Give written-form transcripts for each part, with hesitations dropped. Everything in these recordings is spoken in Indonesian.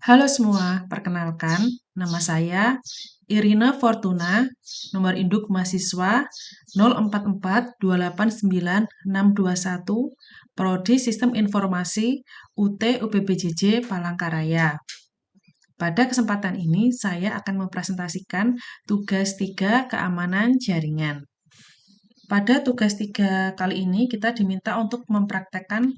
Halo semua, perkenalkan, nama saya Irina Fortuna, nomor induk mahasiswa 04428961, Prodi Sistem Informasi UT UPBJJ Palangkaraya. Pada kesempatan ini, saya akan mempresentasikan tugas 3 keamanan jaringan. Pada tugas 3 kali ini, kita diminta untuk mempraktekkan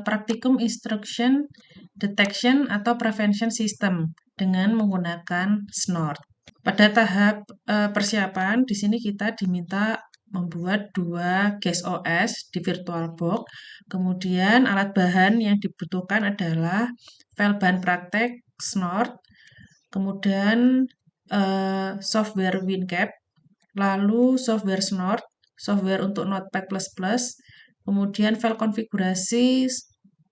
praktikum instruction detection atau prevention system dengan menggunakan Snort. Pada tahap persiapan, di sini kita diminta membuat 2 guest OS di VirtualBox. Kemudian alat bahan yang dibutuhkan adalah file bahan praktek Snort, kemudian software WinCap, lalu software Snort, software untuk Notepad++, kemudian file konfigurasi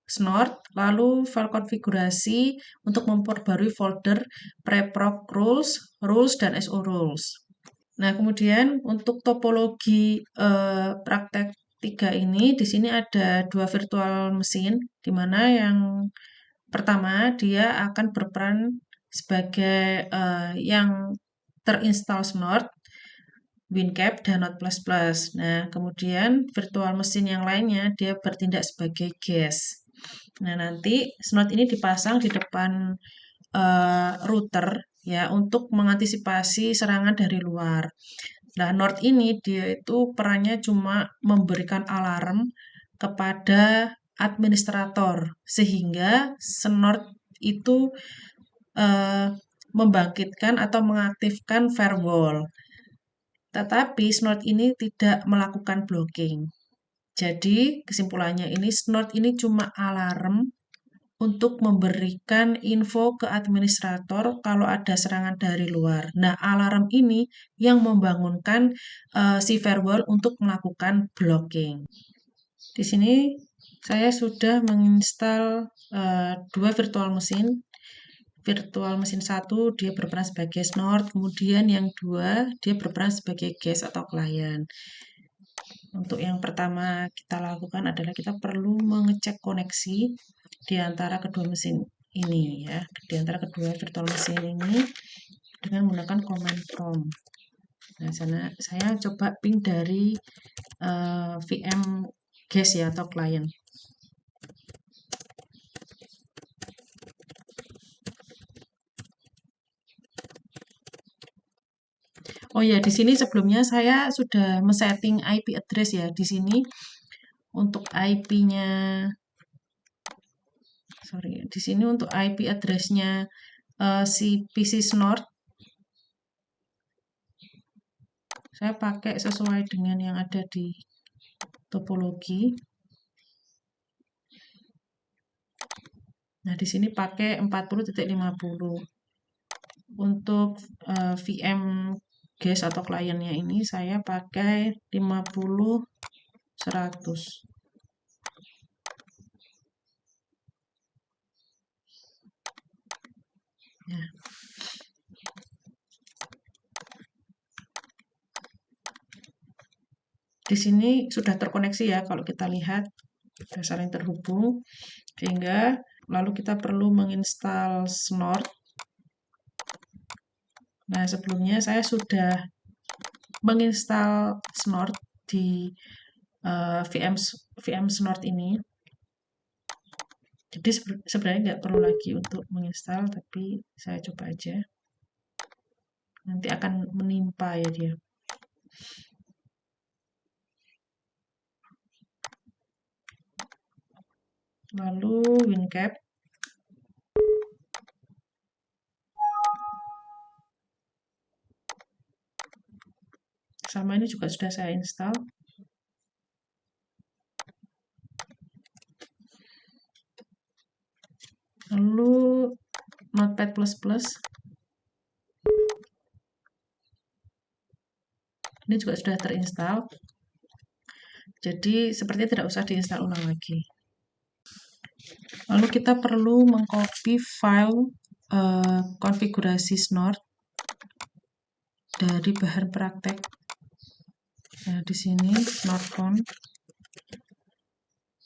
Snort, lalu file konfigurasi untuk memperbarui folder preproc rules, dan SO rules. Nah, kemudian untuk topologi praktek 3 ini, di sini ada 2 virtual mesin, di mana yang pertama dia akan berperan sebagai yang terinstall Snort, WinCap, dan Node++. Nah, kemudian virtual mesin yang lainnya dia bertindak sebagai guest. Nah, nanti Snort ini dipasang di depan router ya untuk mengantisipasi serangan dari luar. Nah, Nord ini dia itu perannya cuma memberikan alarm kepada administrator sehingga Snort itu membangkitkan atau mengaktifkan firewall. Tetapi Snort ini tidak melakukan blocking. Jadi kesimpulannya ini Snort ini cuma alarm untuk memberikan info ke administrator kalau ada serangan dari luar. Nah, alarm ini yang membangunkan si firewall untuk melakukan blocking. Di sini saya sudah menginstal 2 virtual mesin. Virtual mesin 1 dia berperan sebagai Snort, kemudian yang 2 dia berperan sebagai guest atau klien. Untuk yang pertama kita lakukan adalah kita perlu mengecek koneksi di antara kedua mesin ini ya, di antara kedua virtual mesin ini dengan menggunakan command prompt. Nah, saya coba ping dari VM guest ya atau klien. Oh ya, di sini sebelumnya saya sudah men-setting IP address ya. Di sini untuk IP-nya di sini untuk IP address-nya si PC Snort saya pakai sesuai dengan yang ada di topologi. Nah, di sini pakai 40.50. Untuk VM guest atau kliennya ini saya pakai 50.100. Ya. Di sini sudah terkoneksi ya, kalau kita lihat sudah saling terhubung, sehingga lalu kita perlu menginstal Snort. Nah, sebelumnya saya sudah menginstal Snort di VM Snort ini. Jadi sebenarnya nggak perlu lagi untuk menginstal, tapi saya coba aja. Nanti akan menimpa ya dia. Lalu WinCap. Sama ini juga sudah saya install. Lalu Notepad++. Ini juga sudah terinstall. Jadi sepertinya tidak usah diinstal ulang lagi. Lalu kita perlu mengcopy file konfigurasi Snort dari bahan praktek. Nah, di sini Snortcon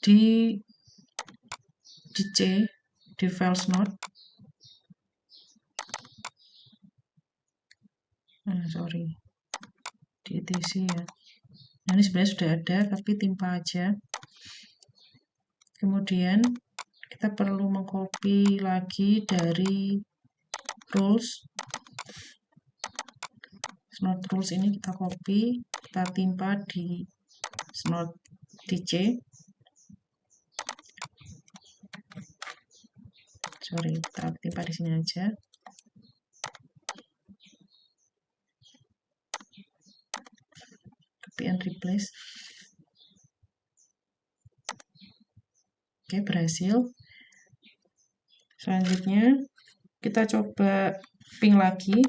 di C di file Snort. sorry, di etc ya. Nah, ini sebenarnya sudah ada, tapi timpa aja. Kemudian kita perlu mengcopy lagi dari rules. Snort rules ini kita copy, kita timpa di snort dc. Sorry, kita timpa di sini aja. Copy and replace. Oke, berhasil. Selanjutnya kita coba ping lagi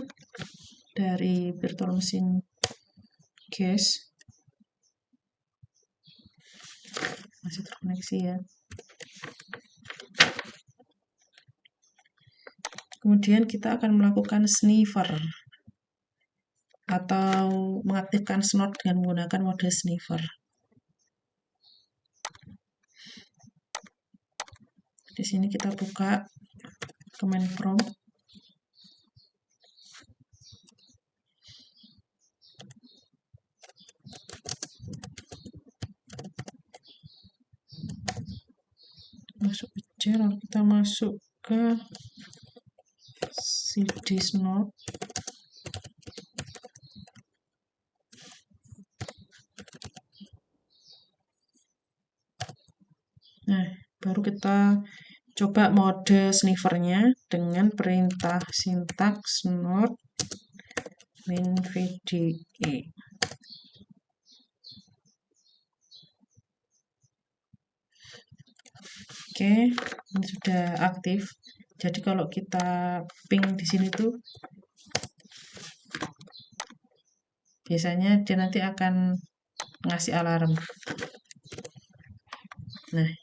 dari virtual machine guest. Masih terkoneksi ya. Kemudian kita akan melakukan sniffer atau mengaktifkan snort dengan menggunakan mode sniffer. Di sini kita buka command prompt. Masuk aja, lalu kita masuk ke cd snort. Nah, baru kita coba mode sniffernya dengan perintah syntax snort min_vde. Oke, ini sudah aktif. Jadi kalau kita ping di sini tuh biasanya dia nanti akan ngasih alarm. Nah,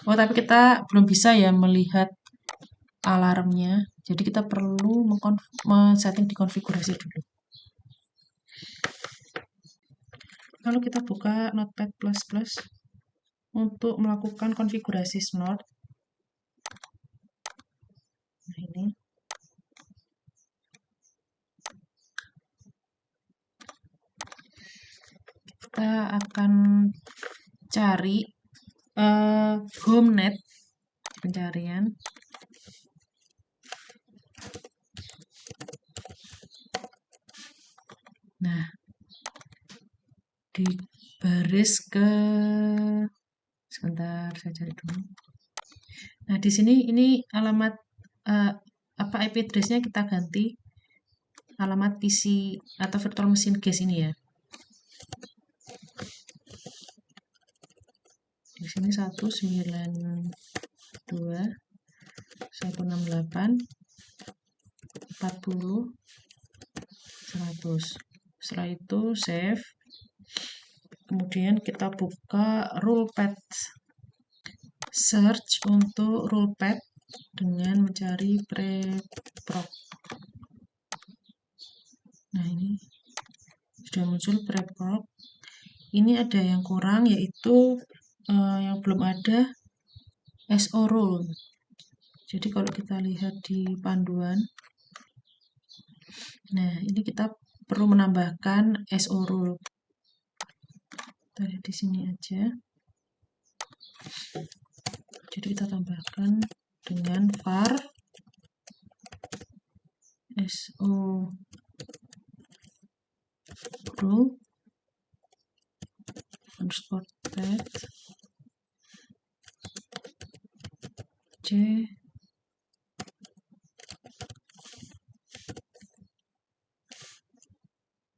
tapi kita belum bisa ya melihat alarmnya. Jadi kita perlu men-setting di konfigurasi dulu. Lalu kita buka Notepad++ untuk melakukan konfigurasi snort. Nah, ini. Kita akan cari HomeNet pencarian. Nah, di baris ke sebentar saya cari dulu. Nah, di sini ini alamat IP address-nya kita ganti alamat PC atau virtual machine guest ini ya. Di sini 192.168.40.100. Setelah itu save. Kemudian kita buka rulepad. Search untuk rulepad dengan mencari preproc. Nah, ini sudah muncul preproc. Ini ada yang kurang, yaitu yang belum ada SO rule. Jadi kalau kita lihat di panduan, nah ini kita perlu menambahkan SO rule. Kita lihat di sini aja. Jadi kita tambahkan dengan var SO rule _pad c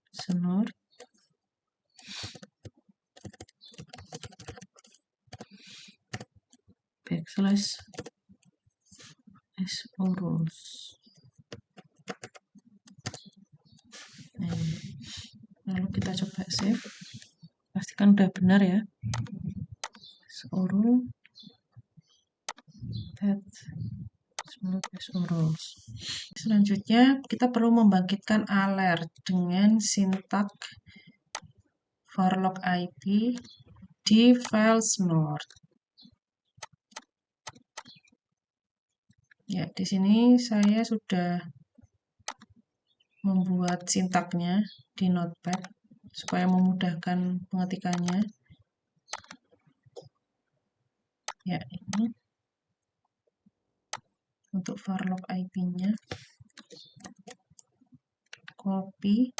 snort \SO rules. Nah, lalu kita coba save. Pastikan udah benar ya. SO rule that SO rules. Selanjutnya kita perlu membangkitkan alert dengan syntax varlog IP di file snort. Ya, di sini saya sudah membuat sintaknya di Notepad supaya memudahkan pengetikannya. Ya, ini untuk varlock IP-nya. Copy.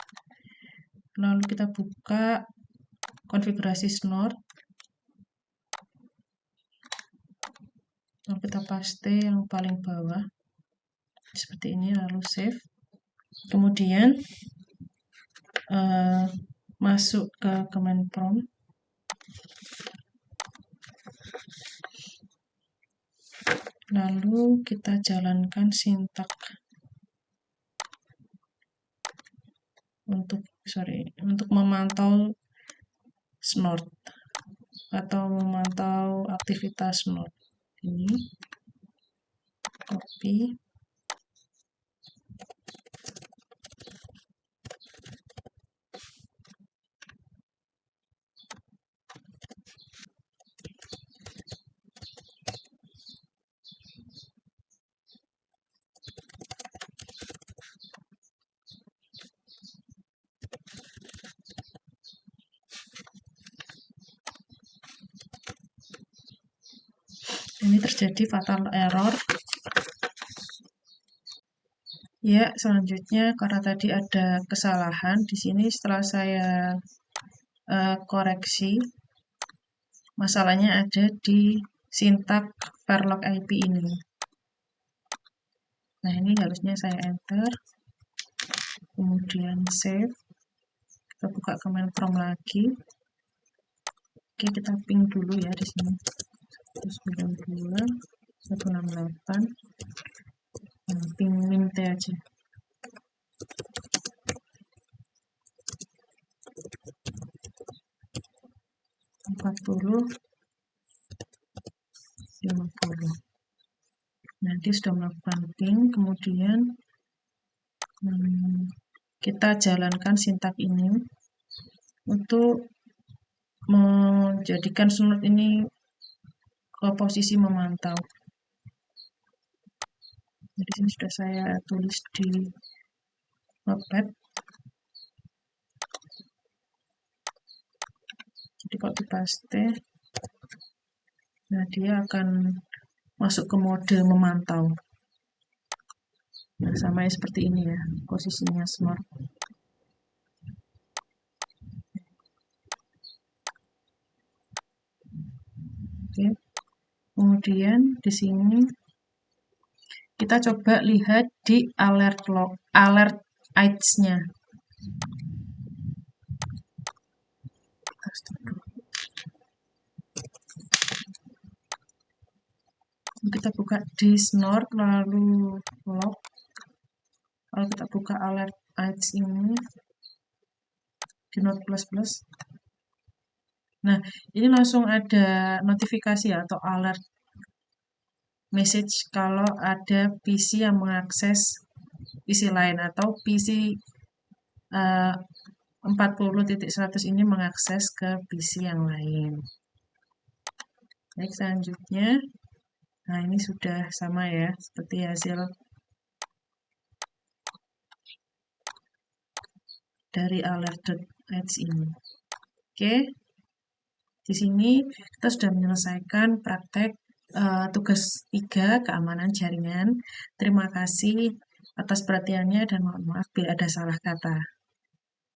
Lalu kita buka konfigurasi Snort. Lalu kita paste yang paling bawah. Seperti ini, lalu save. Kemudian masuk ke command prompt. Lalu kita jalankan sintak untuk memantau Snort atau memantau aktivitas Snort. Ini copy. Ini terjadi fatal error. Ya, selanjutnya karena tadi ada kesalahan di sini setelah saya koreksi, masalahnya ada di sintak varlock IP ini. Nah, ini harusnya saya enter, kemudian save. Kita buka command prompt lagi. Oke, kita ping dulu ya di sini. 192 168. Ping mint aja. 40 50. Nanti sudah melakukan ping, kemudian kita jalankan sintak ini untuk menjadikan Snort ini ke posisi memantau. Jadi sini sudah saya tulis di Notepad. Jadi kalau dipaste, nah dia akan masuk ke mode memantau. Nah, sama seperti ini ya posisinya Snort. Oke. Kemudian di sini kita coba lihat di alert IDS-nya. Kita buka di Snort, lalu log, lalu kita buka alert IDS ini di Note++. Nah, ini langsung ada notifikasi atau alert message kalau ada PC yang mengakses PC lain atau PC 40.100 ini mengakses ke PC yang lain. Baik, selanjutnya, nah ini sudah sama ya, seperti hasil dari alert.IDS ini. Oke, di sini kita sudah menyelesaikan praktek tugas 3 keamanan jaringan. Terima kasih atas perhatiannya dan mohon maaf bila ada salah kata.